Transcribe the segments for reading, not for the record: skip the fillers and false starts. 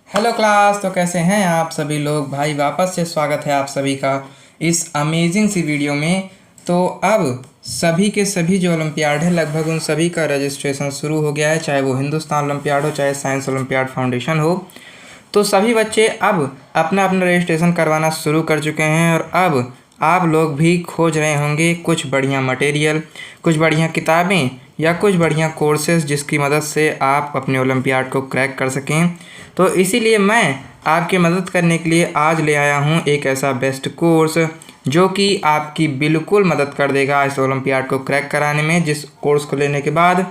Hello class. तो कैसे हैं आप सभी लोग? भाई वापस से स्वागत है आप सभी का इस अमेजिंग सी वीडियो में। तो अब सभी के सभी जो ओलंपियाड है लगभग उन सभी का रजिस्ट्रेशन शुरू हो गया है, चाहे वो हिंदुस्तान ओलंपियाड हो चाहे साइंस ओलंपियाड फाउंडेशन हो। तो सभी बच्चे अब अपना अपना रजिस्ट्रेशन करवाना शुरू कर चुके हैं और अब आप लोग भी खोज रहे होंगे कुछ बढ़िया मटेरियल, कुछ बढ़िया किताबें या कुछ बढ़िया कोर्सेज जिसकी मदद से आप अपने ओलंपियाड को क्रैक कर सकें। तो इसीलिए मैं आपकी मदद करने के लिए आज ले आया हूँ एक ऐसा बेस्ट कोर्स जो कि आपकी बिल्कुल मदद कर देगा इस ओलंपियाड को क्रैक कराने में, जिस कोर्स को लेने के बाद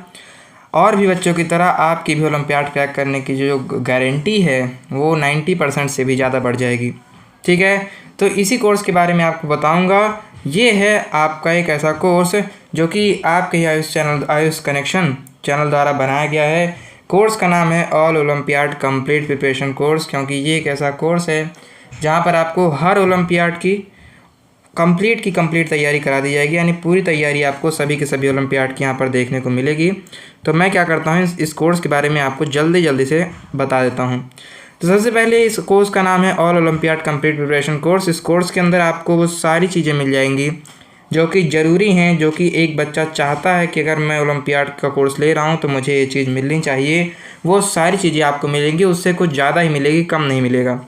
और भी बच्चों की तरह आपकी भी ओलंपियाड क्रैक करने की जो गारंटी है वो 90% से भी ज़्यादा बढ़ जाएगी। ठीक है, तो इसी कोर्स के बारे में आपको बताऊंगा। ये है आपका एक ऐसा कोर्स जो कि आपके ही आयुष कनेक्शन चैनल द्वारा बनाया गया है। कोर्स का नाम है all olympiad complete preparation course, क्योंकि ये एक ऐसा कोर्स है जहाँ पर आपको हर ओलंपियाड की कंप्लीट तैयारी करा दी जाएगी, यानी पूरी तैयारी आपको सभी के सभी ओलंपियाड की यहाँ पर देखने को मिलेगी। तो मैं क्या करता हूँ इस कोर्स के बारे में आपको जल्दी से बता देता हूँ। तो सबसे पहले इस कोर्स का नाम है all olympiad complete preparation course. इस कोर्स के अंदर आपको वो सारी चीज़ें मिल जाएंगी जो कि ज़रूरी हैं, जो कि एक बच्चा चाहता है कि अगर मैं ओलंपियाड का कोर्स ले रहा हूँ तो मुझे ये चीज़ मिलनी चाहिए। वो सारी चीज़ें आपको मिलेंगी, उससे कुछ ज़्यादा ही मिलेगी, कम नहीं मिलेगा।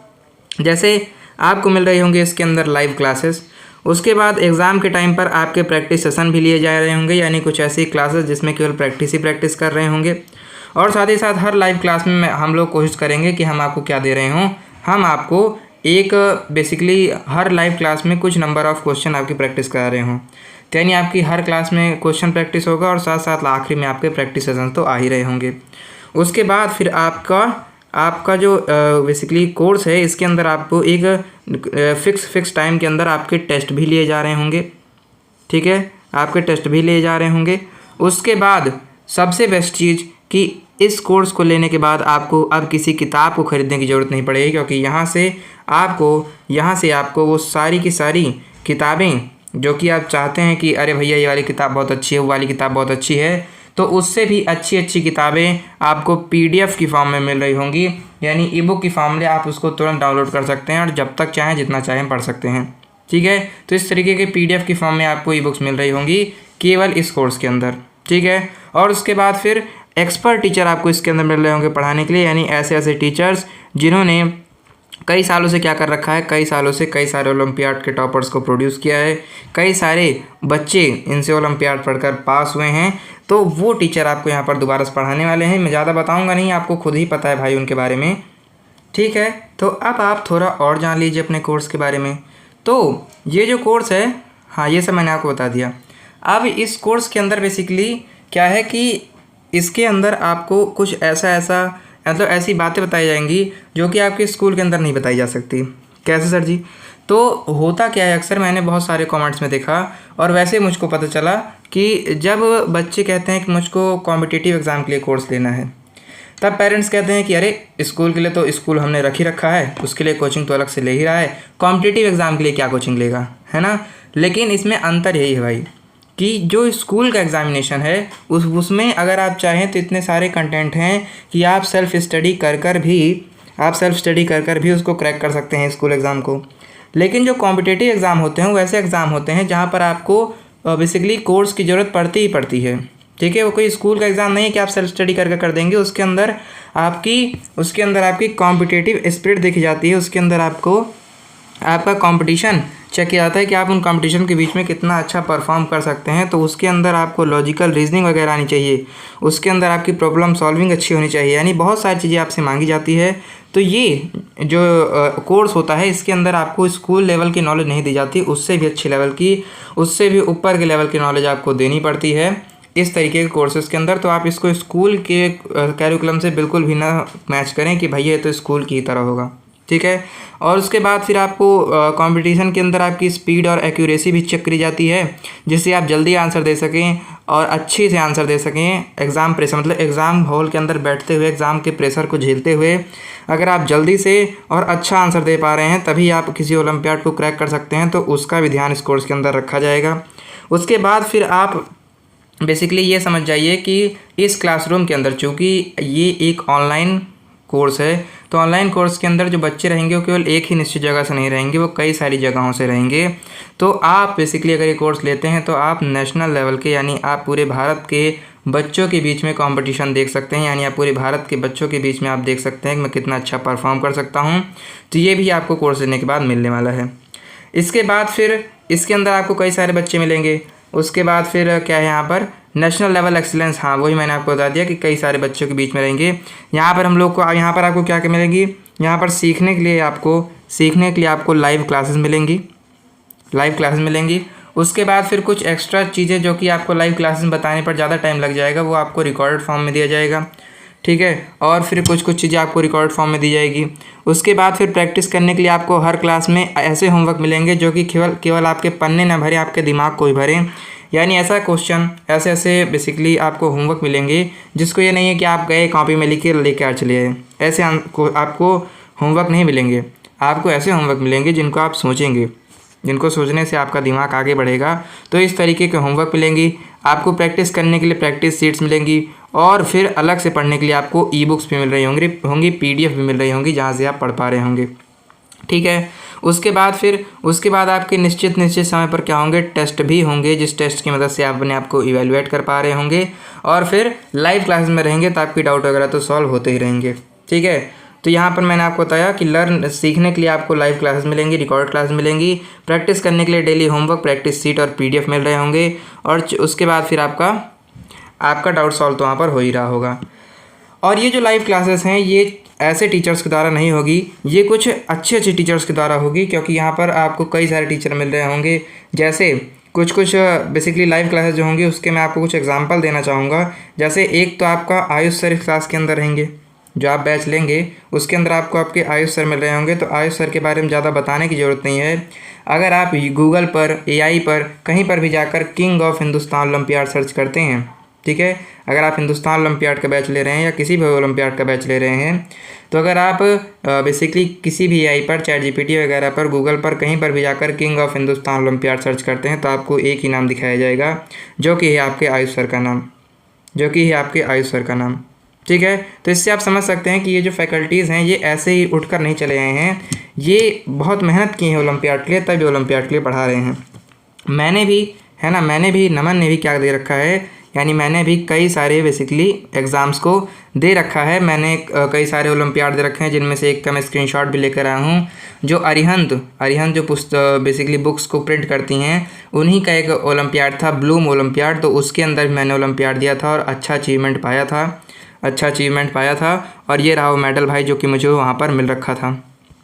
जैसे आपको मिल रही होंगे इसके अंदर लाइव क्लासेस, उसके बाद एग्ज़ाम के टाइम पर आपके प्रैक्टिस सेशन भी लिए जा रहे होंगे, यानी कुछ ऐसी क्लासेस जिसमें केवल प्रैक्टिस कर रहे होंगे। और साथ ही साथ हर लाइव क्लास में हम लोग कोशिश करेंगे कि हम आपको क्या दे रहे हों, हम आपको एक बेसिकली हर लाइव क्लास में कुछ नंबर ऑफ़ क्वेश्चन आपकी प्रैक्टिस करा रहे हों। तो यानी आपकी हर क्लास में क्वेश्चन प्रैक्टिस होगा और साथ साथ आखिरी में आपके प्रैक्टिस सेशन तो आ ही रहे होंगे। उसके बाद फिर आपका जो बेसिकली कोर्स है इसके अंदर आपको एक फिक्स टाइम के अंदर आपके टेस्ट भी लिए जा रहे होंगे। ठीक है, आपके टेस्ट भी लिए जा रहे होंगे। उसके बाद सबसे बेस्ट चीज़ कि इस कोर्स को लेने के बाद आपको अब किसी किताब को ख़रीदने की ज़रूरत नहीं पड़ेगी, क्योंकि यहाँ से आपको वो सारी की सारी किताबें जो कि आप चाहते हैं कि अरे भैया ये वाली किताब बहुत अच्छी है, वो वाली किताब बहुत अच्छी है, तो उससे भी अच्छी किताबें आपको PDF की फॉर्म में मिल रही होंगी, यानी ई बुक की फॉर्म में आप उसको तुरंत डाउनलोड कर सकते हैं और जब तक चाहें जितना चाहें पढ़ सकते हैं। ठीक है, तो इस तरीके के PDF की फॉर्म में आपको ई बुक्स मिल रही होंगी केवल इस कोर्स के अंदर। ठीक है, और उसके बाद फिर एक्सपर्ट टीचर आपको इसके अंदर मिल रहे होंगे पढ़ाने के लिए, यानी ऐसे टीचर्स जिन्होंने कई सालों से क्या कर रखा है, कई सालों से कई सारे ओलंपियाड के टॉपर्स को प्रोड्यूस किया है, कई सारे बच्चे इनसे ओलंपियाड पढ़कर पास हुए हैं। तो वो टीचर आपको यहाँ पर दोबारा से पढ़ाने वाले हैं। मैं ज़्यादा बताऊँगा नहीं, आपको खुद ही पता है भाई उनके बारे में। ठीक है, तो अब आप थोड़ा और जान लीजिए अपने कोर्स के बारे में। तो ये जो कोर्स है, हाँ ये सब मैंने आपको बता दिया। अब इस कोर्स के अंदर बेसिकली क्या है कि इसके अंदर आपको कुछ ऐसा मतलब ऐसी बातें बताई जाएंगी जो कि आपके स्कूल के अंदर नहीं बताई जा सकती। कैसे सर जी? तो होता क्या है, अक्सर मैंने बहुत सारे कमेंट्स में देखा और वैसे मुझको पता चला कि जब बच्चे कहते हैं कि मुझको कॉम्पिटिटिव एग्ज़ाम के लिए कोर्स लेना है, तब पेरेंट्स कहते हैं कि अरे स्कूल के लिए तो स्कूल हमने रख ही रखा है, उसके लिए कोचिंग तो अलग से ले ही रहा है, कॉम्पिटिटिव एग्ज़ाम के लिए क्या कोचिंग लेगा, है ना। लेकिन इसमें अंतर यही है भाई कि जो स्कूल का एग्ज़ामिनेशन है उसमें अगर आप चाहें तो इतने सारे कंटेंट हैं कि आप सेल्फ स्टडी कर कर भी उसको क्रैक कर सकते हैं स्कूल एग्ज़ाम को। लेकिन जो कॉम्पिटिटिव एग्ज़ाम होते हैं वो ऐसे एग्ज़ाम होते हैं जहाँ पर आपको बेसिकली कोर्स की ज़रूरत पड़ती ही पड़ती है। ठीक है, वो कोई स्कूल का एग्ज़ाम नहीं है कि आप सेल्फ स्टडी कर देंगे। उसके अंदर आपकी कॉम्पिटिटिव स्पिरिट देखी जाती है, उसके अंदर आपका कंपटीशन चेक किया जाता है कि आप उन कंपटीशन के बीच में कितना अच्छा परफॉर्म कर सकते हैं। तो उसके अंदर आपको लॉजिकल रीजनिंग वगैरह आनी चाहिए, उसके अंदर आपकी प्रॉब्लम सॉल्विंग अच्छी होनी चाहिए, यानी बहुत सारी चीज़ें आपसे मांगी जाती है। तो ये जो कोर्स होता है इसके अंदर आपको स्कूल लेवल की नॉलेज नहीं दी जाती, उससे भी अच्छी लेवल की, उससे भी ऊपर के लेवल की नॉलेज आपको देनी पड़ती है इस तरीके के कोर्सेज़ के अंदर। तो आप इसको स्कूल के कैरिकुलम से बिल्कुल भी ना मैच करें कि भैया ये तो स्कूल की तरह होगा। ठीक है, और उसके बाद फिर आपको कंपटीशन के अंदर आपकी स्पीड और एक्यूरेसी भी चेक करी जाती है, जिससे आप जल्दी आंसर दे सकें और अच्छे से आंसर दे सकें। एग्ज़ाम प्रेशर मतलब एग्ज़ाम हॉल के अंदर बैठते हुए एग्ज़ाम के प्रेशर को झेलते हुए अगर आप जल्दी से और अच्छा आंसर दे पा रहे हैं तभी आप किसी ओलंपियाड को क्रैक कर सकते हैं। तो उसका भी ध्यान इस कोर्स के अंदर रखा जाएगा। उसके बाद फिर आप बेसिकली ये समझ जाइए कि इस क्लासरूम के अंदर, चूँकि ये एक ऑनलाइन कोर्स है। तो ऑनलाइन कोर्स के अंदर जो बच्चे रहेंगे वो केवल एक ही निश्चित जगह से नहीं रहेंगे, वो कई सारी जगहों से रहेंगे। तो आप बेसिकली अगर ये कोर्स लेते हैं तो आप नेशनल लेवल के यानी आप पूरे भारत के बच्चों के बीच में कंपटीशन देख सकते हैं, यानी आप पूरे भारत के बच्चों के बीच में आप देख सकते हैं कि मैं कितना अच्छा परफॉर्म कर सकता हूँ। तो ये भी आपको कोर्स लेने के बाद मिलने वाला है। इसके बाद फिर इसके अंदर आपको कई सारे बच्चे मिलेंगे। उसके बाद फिर क्या है यहाँ पर नेशनल लेवल एक्सीलेंस, हाँ वही मैंने आपको बता दिया कि कई सारे बच्चों के बीच में रहेंगे। यहाँ पर हम लोग को यहाँ पर आपको क्या क्या मिलेगी, यहाँ पर सीखने के लिए आपको लाइव क्लासेस मिलेंगी। उसके बाद फिर कुछ एक्स्ट्रा चीज़ें जो कि आपको लाइव क्लासेस में बताने पर ज़्यादा टाइम लग जाएगा वो आपको रिकॉर्डेड फॉर्म में दिया जाएगा, ठीक है। और फिर कुछ चीज़ें आपको रिकॉर्ड फॉर्म में दी जाएगी। उसके बाद फिर प्रैक्टिस करने के लिए आपको हर क्लास में ऐसे होमवर्क मिलेंगे जो कि केवल आपके पन्ने ना भरे, आपके दिमाग को ही भरें। यानी ऐसा क्वेश्चन ऐसे बेसिकली आपको होमवर्क मिलेंगे जिसको ये नहीं है कि आप गए कॉपी में लिख के लेके आ चले आए, ऐसे आपको होमवर्क नहीं मिलेंगे। आपको ऐसे होमवर्क मिलेंगे जिनको आप सोचेंगे, जिनको सोचने से आपका दिमाग आगे बढ़ेगा। तो इस तरीके के होमवर्क मिलेंगी। आपको प्रैक्टिस करने के लिए प्रैक्टिस सीट्स मिलेंगी और फिर अलग से पढ़ने के लिए आपको ई बुक्स भी मिल रही होंगी, PDF भी मिल रही होंगी जहाँ से आप पढ़ पा रहे होंगे, ठीक है। उसके बाद आपके निश्चित समय पर क्या होंगे, टेस्ट भी होंगे, जिस टेस्ट की मदद से आप अपने आप को इवेलुएट कर पा रहे होंगे। और फिर लाइव क्लासेस में रहेंगे तो आपकी डाउट वगैरह तो सॉल्व होते ही रहेंगे, ठीक है। तो यहाँ पर मैंने आपको बताया कि सीखने के लिए आपको लाइव क्लासेस मिलेंगी, रिकॉर्ड क्लास मिलेंगी। प्रैक्टिस करने के लिए डेली होमवर्क, प्रैक्टिस सीट और PDF मिल रहे होंगे। और उसके बाद फिर आपका डाउट सॉल्व तो वहाँ पर हो ही रहा होगा। और ये जो लाइव क्लासेस हैं ये ऐसे टीचर्स के द्वारा नहीं होगी, ये कुछ अच्छे टीचर्स के द्वारा होगी, क्योंकि यहाँ पर आपको कई सारे टीचर मिल रहे होंगे। जैसे कुछ बेसिकली लाइव क्लासेस जो होंगी उसके मैं आपको कुछ एग्जांपल देना चाहूँगा। जैसे एक तो आपका आयुष सर क्लास के अंदर रहेंगे, जो आप बैच लेंगे उसके अंदर आपको आपके आयुष सर मिल रहे होंगे। तो आयुष सर के बारे में ज़्यादा बताने की ज़रूरत नहीं है। अगर आप गूगल पर, AI पर, कहीं पर भी जाकर king of Hindustan olympiad search करते हैं, ठीक है, अगर आप हिंदुस्तान ओलंपियाड का बैच ले रहे हैं या किसी भी ओलंपियाड का बैच ले रहे हैं, तो अगर आप बेसिकली किसी भी AI पर, ChatGPT वगैरह पर, गूगल पर, कहीं पर भी जाकर king of Hindustan olympiad search करते हैं तो आपको एक ही नाम दिखाया जाएगा, जो कि है आपके आयुष सर का नाम, ठीक है। तो इससे आप समझ सकते हैं कि ये जो फैकल्टीज़ हैं ये ऐसे ही उठकर नहीं चले आए हैं, ये बहुत मेहनत की है ओलंपियाड के लिए, तभी ओलंपियाड के लिए पढ़ा रहे हैं। मैंने भी नमन ने भी क्या दे रखा है, यानी मैंने भी कई सारे बेसिकली एग्ज़ाम्स को दे रखा है। मैंने कई सारे ओलंपियाड दे रखे हैं, जिनमें से एक का मैं स्क्रीनशॉट भी लेकर आया हूँ। जो अरिहंत जो बेसिकली बुक्स को प्रिंट करती हैं उन्हीं का एक ओलंपियाड था, ब्लूम ओलंपियाड। तो उसके अंदर मैंने ओलंपियाड दिया था और अच्छा अचीवमेंट पाया था। और ये रहा वो मेडल भाई जो कि मुझे वहाँ पर मिल रखा था,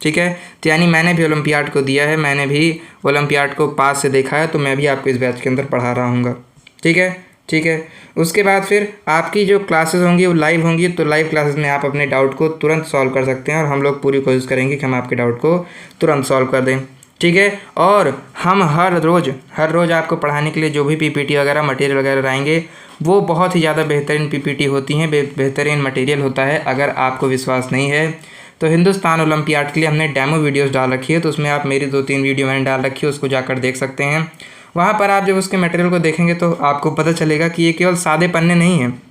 ठीक है। तो यानी मैंने भी ओलंपियाड को दिया है, मैंने भी ओलंपियाड को पास से देखा है, तो मैं भी आपको इस बैच के अंदर पढ़ा रहा हूँगा, ठीक है। उसके बाद फिर आपकी जो क्लासेस होंगी वो लाइव होंगी। तो लाइव क्लासेस में आप अपने डाउट को तुरंत सॉल्व कर सकते हैं और हम लोग पूरी कोशिश करेंगे कि हम आपके डाउट को तुरंत सॉल्व कर दें, ठीक है। और हम हर रोज़ आपको पढ़ाने के लिए जो भी PPT वगैरह मटेरियल वगैरह लाएंगे वो बहुत ही ज़्यादा बेहतरीन PPT होती हैं, बेहतरीन मटेरियल होता है। अगर आपको विश्वास नहीं है तो हिंदुस्तान ओलंपियाड के लिए हमने डेमो वीडियोस डाल रखी है, तो उसमें आप मेरी 2-3 वीडियो मैंने डाल रखी है, उसको जाकर देख सकते हैं। वहाँ पर आप जब उसके मटेरियल को देखेंगे तो आपको पता चलेगा कि ये केवल सादे पन्ने नहीं हैं,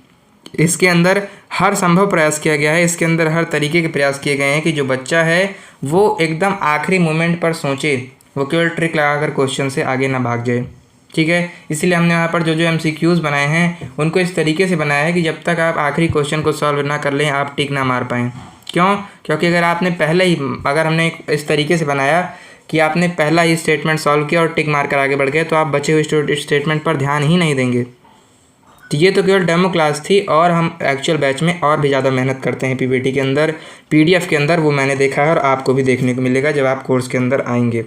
इसके अंदर हर संभव प्रयास किया गया है। इसके अंदर हर तरीके के प्रयास किए गए हैं कि जो बच्चा है वो एकदम आखिरी मोमेंट पर सोचे, वो केवल ट्रिक लगाकर क्वेश्चन से आगे ना भाग जाए, ठीक है। इसलिए हमने वहाँ पर जो MCQs बनाए हैं उनको इस तरीके से बनाया है कि जब तक आप आखिरी क्वेश्चन को सॉल्व ना कर लें आप टिक ना मार पाएँ। क्यों? क्योंकि अगर हमने इस तरीके से बनाया कि आपने पहला ही स्टेटमेंट सॉल्व किया और टिक मार कर आगे बढ़ गए तो आप बचे हुए स्टेटमेंट पर ध्यान ही नहीं देंगे। तो ये तो केवल डेमो क्लास थी, और हम एक्चुअल बैच में और भी ज़्यादा मेहनत करते हैं PPT के अंदर, PDF के अंदर, वो मैंने देखा है और आपको भी देखने को मिलेगा जब आप कोर्स के अंदर आएंगे।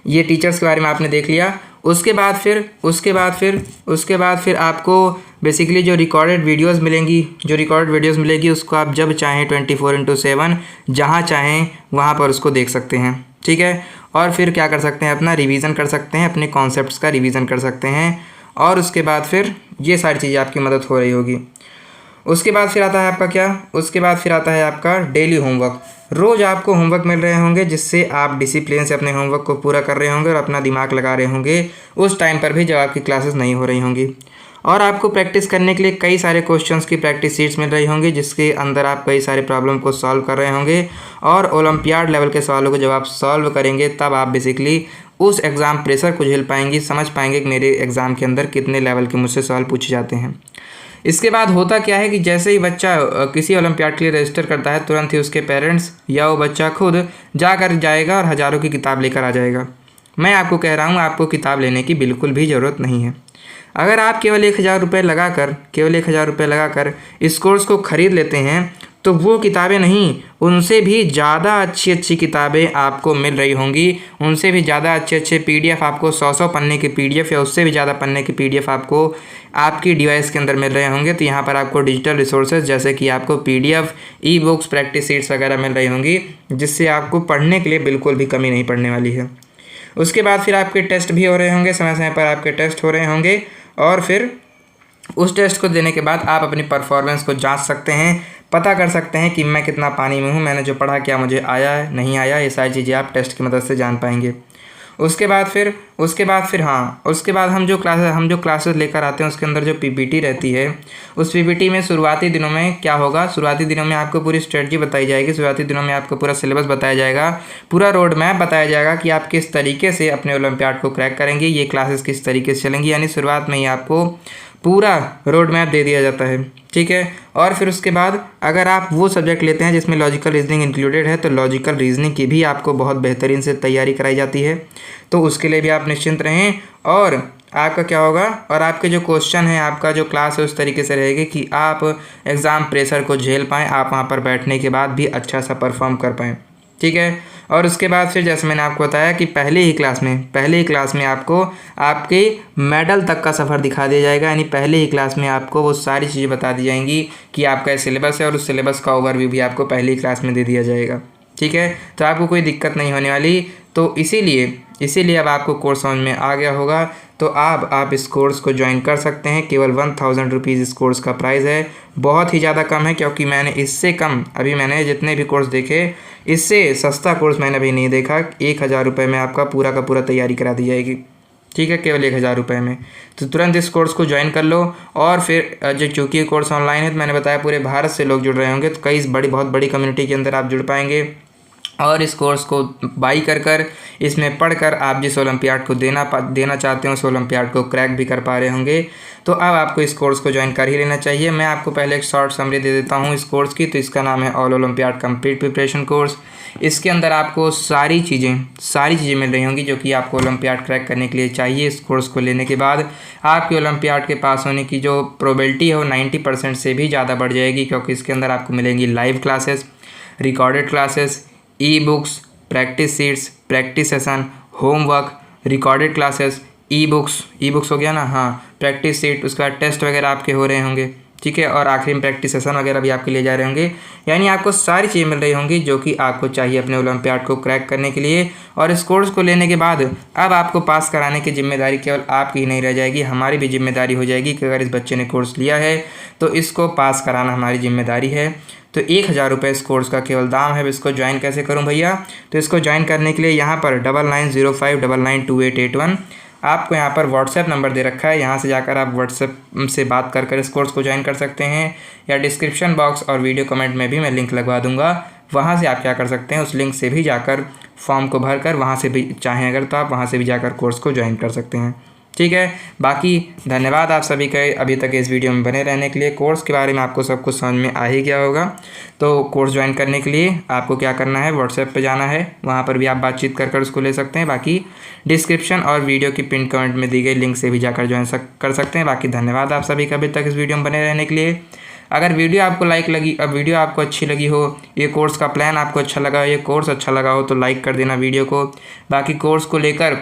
ये टीचर्स के बारे में आपने देख लिया। उसके बाद फिर आपको बेसिकली जो रिकॉर्डेड वीडियोस मिलेगी उसको आप जब चाहें 24/7 जहाँ चाहें वहाँ पर उसको देख सकते हैं, ठीक है। और फिर क्या कर सकते हैं, अपना रिवीजन कर सकते हैं, अपने कॉन्सेप्ट्स का रिवीजन कर सकते हैं। और उसके बाद फिर ये सारी चीज़ें आपकी मदद हो रही होगी। उसके बाद फिर आता है आपका डेली होमवर्क। रोज़ आपको होमवर्क मिल रहे होंगे जिससे आप डिसिप्लिन से अपने होमवर्क को पूरा कर रहे होंगे और अपना दिमाग लगा रहे होंगे उस टाइम पर भी जब आपकी क्लासेस नहीं हो रही होंगी। और आपको प्रैक्टिस करने के लिए कई सारे क्वेश्चंस की प्रैक्टिस शीट्स मिल रही होंगी, जिसके अंदर आप कई सारे प्रॉब्लम को सॉल्व कर रहे होंगे। और ओलंपियाड लेवल के सवालों को जब आप सॉल्व करेंगे तब आप बेसिकली उस एग्ज़ाम प्रेशर को झेल पाएंगे, समझ पाएंगे कि मेरे एग्ज़ाम के अंदर कितने लेवल के मुझसे सवाल पूछे जाते हैं। इसके बाद होता क्या है कि जैसे ही बच्चा किसी ओलंपियाड के लिए रजिस्टर करता है, तुरंत ही उसके पेरेंट्स या वो बच्चा खुद जाकर जाएगा और हज़ारों की किताब लेकर आ जाएगा। मैं आपको कह रहा हूँ, आपको किताब लेने की बिल्कुल भी ज़रूरत नहीं है। अगर आप केवल 1000 रुपये लगाकर इस कोर्स को ख़रीद लेते हैं तो वो किताबें नहीं, उनसे भी ज़्यादा अच्छी किताबें आपको मिल रही होंगी, उनसे भी ज़्यादा अच्छे PDF आपको 100 पन्ने के PDF या उससे भी ज़्यादा पन्ने के PDF आपको आपकी डिवाइस के अंदर मिल रहे होंगे। तो यहाँ पर आपको डिजिटल रिसोर्सेज जैसे कि आपको PDF, ई-बुक्स, प्रैक्टिस शीट्स वगैरह मिल रही होंगी, जिससे आपको पढ़ने के लिए बिल्कुल भी कमी नहीं पड़ने वाली है। उसके बाद फिर आपके टेस्ट भी हो रहे होंगे, समय समय पर आपके टेस्ट हो रहे होंगे, और फिर उस टेस्ट को देने के बाद आप अपनी परफॉर्मेंस को जांच सकते हैं, पता कर सकते हैं कि मैं कितना पानी में हूँ, मैंने जो पढ़ा क्या मुझे आया है नहीं आया, ये सारी चीज़ें आप टेस्ट की मदद से जान पाएंगे। उसके बाद हम जो क्लासेस लेकर आते हैं उसके अंदर जो PPT रहती है, उस PPT में शुरुआती दिनों में क्या होगा, शुरुआती दिनों में आपको पूरी स्ट्रेटजी बताई जाएगी, शुरुआती दिनों में आपको पूरा सिलेबस बताया जाएगा, पूरा रोड मैप बताया जाएगा कि आप किस तरीके से अपने ओलंपियाड को क्रैक करेंगे, ये क्लासेस किस तरीके से चलेंगी। यानी शुरुआत में ही आपको पूरा रोड मैप दे दिया जाता है, ठीक है। और फिर उसके बाद अगर आप वो सब्जेक्ट लेते हैं जिसमें लॉजिकल रीजनिंग इंक्लूडेड है, तो लॉजिकल रीजनिंग की भी आपको बहुत बेहतरीन से तैयारी कराई जाती है, तो उसके लिए भी आप निश्चिंत रहें। और आपका क्या होगा, और आपके जो क्वेश्चन है, आपका जो क्लास है उस तरीके से रहेगी कि आप एग्ज़ाम प्रेशर को झेल पाएँ, आप वहाँ पर बैठने के बाद भी अच्छा सा परफॉर्म कर पाएँ, ठीक है। और उसके बाद फिर जैसे मैंने आपको बताया कि पहले ही क्लास में आपको आपके मेडल तक का सफ़र दिखा दिया जाएगा, यानी पहले ही क्लास में आपको वो सारी चीज़ें बता दी जाएंगी कि आपका सिलेबस है, और उस सिलेबस का ओवरव्यू भी आपको पहले ही क्लास में दे दिया जाएगा, ठीक है। तो आपको कोई दिक्कत नहीं होने वाली। तो इसीलिए अब आपको कोर्स समझ में आ गया होगा, तो आप इस कोर्स को ज्वाइन कर सकते हैं। केवल 1000 रुपीज़ इस कोर्स का प्राइस है, बहुत ही ज़्यादा कम है, क्योंकि मैंने इससे कम, अभी मैंने जितने भी कोर्स देखे, इससे सस्ता कोर्स मैंने अभी नहीं देखा। 1000 रुपये में आपका पूरा का पूरा तैयारी करा दी जाएगी, ठीक है, केवल 1000 रुपये में। तो तुरंत इस कोर्स को ज्वाइन कर लो। और फिर जो चूँकि ये कोर्स ऑनलाइन है, तो मैंने बताया पूरे भारत से लोग जुड़ रहे होंगे, तो बहुत बड़ी कम्युनिटी के अंदर आप जुड़ पाएंगे, और इस कोर्स को बाई कर इसमें पढ़कर आप जिस ओलंपियाड को देना चाहते हैं उस ओलंपियाड को क्रैक भी कर पा रहे होंगे। तो अब आपको इस कोर्स को ज्वाइन कर ही लेना चाहिए। मैं आपको पहले एक शॉर्ट समरी दे देता हूँ इस कोर्स की। तो इसका नाम है all olympiad complete preparation course. इसके अंदर आपको सारी चीज़ें मिल रही होंगी जो कि आपको ओलंपियाड क्रैक करने के लिए चाहिए। इस कोर्स को लेने के बाद आपके ओलंपियाड के पास होने की जो प्रोबेबिलिटी है वो 90% से भी ज़्यादा बढ़ जाएगी, क्योंकि इसके अंदर आपको मिलेंगी live classes, recorded classes, e-books, practice sheets, practice session, homework, recorded classes, e books हो गया ना, हाँ, प्रैक्टिस शीट, उसके बाद टेस्ट वगैरह आपके हो रहे होंगे, ठीक है, और आखिरी में प्रैक्टिस सेशन वगैरह भी आपके लिए जा रहे होंगे। यानी आपको सारी चीज़ें मिल रही होंगी जो कि आपको चाहिए अपने ओलंपियाड को क्रैक करने के लिए। और इस कोर्स को लेने के बाद अब आपको पास कराने की जिम्मेदारी केवल आपकी ही नहीं रह जाएगी, हमारी भी जिम्मेदारी हो जाएगी कि अगर इस बच्चे ने कोर्स लिया है तो इसको पास कराना हमारी जिम्मेदारी है। तो 1000 रुपये इस कोर्स का केवल दाम है। इसको ज्वाइन कैसे करूं भैया? तो इसको ज्वाइन करने के लिए यहाँ पर 9905992881 आपको यहाँ पर व्हाट्सएप नंबर दे रखा है, यहाँ से जाकर आप व्हाट्सएप से बात कर इस कोर्स को ज्वाइन कर सकते हैं, या डिस्क्रिप्शन बॉक्स और वीडियो कमेंट में भी मैं लिंक लगवा दूंगा, वहाँ से आप क्या कर सकते हैं, उस लिंक से भी जाकर फॉर्म को भर कर वहाँ से भी चाहें अगर तो आप वहाँ से भी जाकर कोर्स को ज्वाइन कर सकते हैं, ठीक है। बाकी धन्यवाद आप सभी का अभी तक इस वीडियो में बने रहने के लिए। कोर्स के बारे में आपको सब कुछ समझ में आ ही गया होगा। तो कोर्स ज्वाइन करने के लिए आपको क्या करना है, व्हाट्सएप पे जाना है, वहाँ पर भी आप बातचीत कर उसको ले सकते हैं। बाकी डिस्क्रिप्शन और वीडियो की पिन कमेंट में दी गई लिंक से भी जाकर ज्वाइन कर सकते हैं। बाकी धन्यवाद आप सभी का अभी तक इस वीडियो में बने रहने के लिए। अगर वीडियो आपको वीडियो आपको अच्छी लगी हो, ये कोर्स का प्लान आपको अच्छा लगा हो, ये कोर्स अच्छा लगा हो, तो लाइक कर देना वीडियो को। बाकी कोर्स को लेकर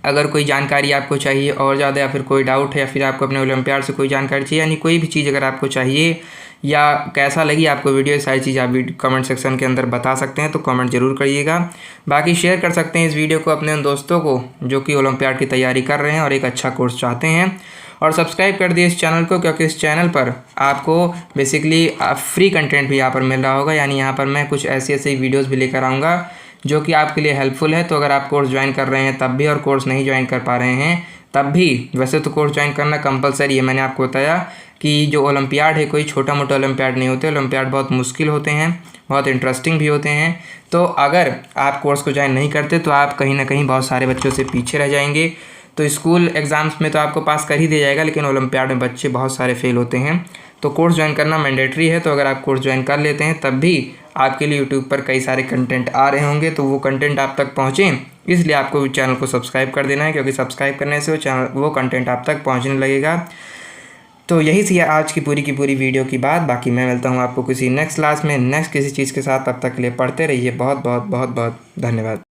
अगर कोई जानकारी आपको चाहिए और ज़्यादा, या फिर कोई डाउट है, या फिर आपको अपने ओलंपियाड से कोई जानकारी चाहिए, यानी कोई भी चीज़ अगर आपको चाहिए, या कैसा लगी आपको वीडियो, सारी चीज़ आप कमेंट सेक्शन के अंदर बता सकते हैं, तो कमेंट जरूर करिएगा। बाकी शेयर कर सकते हैं इस वीडियो को अपने उन दोस्तों को जो कि ओलंपियाड की तैयारी कर रहे हैं और एक अच्छा कोर्स चाहते हैं। और सब्सक्राइब कर दिए इस चैनल को, क्योंकि इस चैनल पर आपको बेसिकली फ्री कंटेंट भी यहाँ पर मिल रहा होगा। यानी यहाँ पर मैं कुछ ऐसी वीडियोज़ भी लेकर आऊँगा जो कि आपके लिए हेल्पफुल है। तो अगर आप कोर्स ज्वाइन कर रहे हैं तब भी और कोर्स नहीं ज्वाइन कर पा रहे हैं तब भी वैसे तो कोर्स ज्वाइन करना कंपलसरी है। मैंने आपको बताया कि जो ओलंपियाड है कोई छोटा मोटा ओलंपियाड नहीं होते, ओलंपियाड बहुत मुश्किल होते हैं, बहुत इंटरेस्टिंग भी होते हैं। तो अगर आप कोर्स को ज्वाइन नहीं करते तो आप कहीं ना कहीं बहुत सारे बच्चों से पीछे रह जाएंगे। तो स्कूल एग्ज़ाम्स में तो आपको पास कर ही दिया जाएगा, लेकिन ओलंपियाड में बच्चे बहुत सारे फेल होते हैं। तो कोर्स ज्वाइन करना मैंडेटरी है। तो अगर आप कोर्स ज्वाइन कर लेते हैं तब भी आपके लिए यूट्यूब पर कई सारे कंटेंट आ रहे होंगे, तो वो कंटेंट आप तक पहुँचें इसलिए आपको चैनल को सब्सक्राइब कर देना है, क्योंकि सब्सक्राइब करने से वो कंटेंट आप तक पहुँचने लगेगा। तो यही थी आज की पूरी वीडियो की बात। बाकी मैं मिलता हूँ आपको किसी नेक्स्ट क्लास में नेक्स्ट किसी चीज़ के साथ। तब तक के लिए पढ़ते रहिए। बहुत बहुत बहुत बहुत धन्यवाद।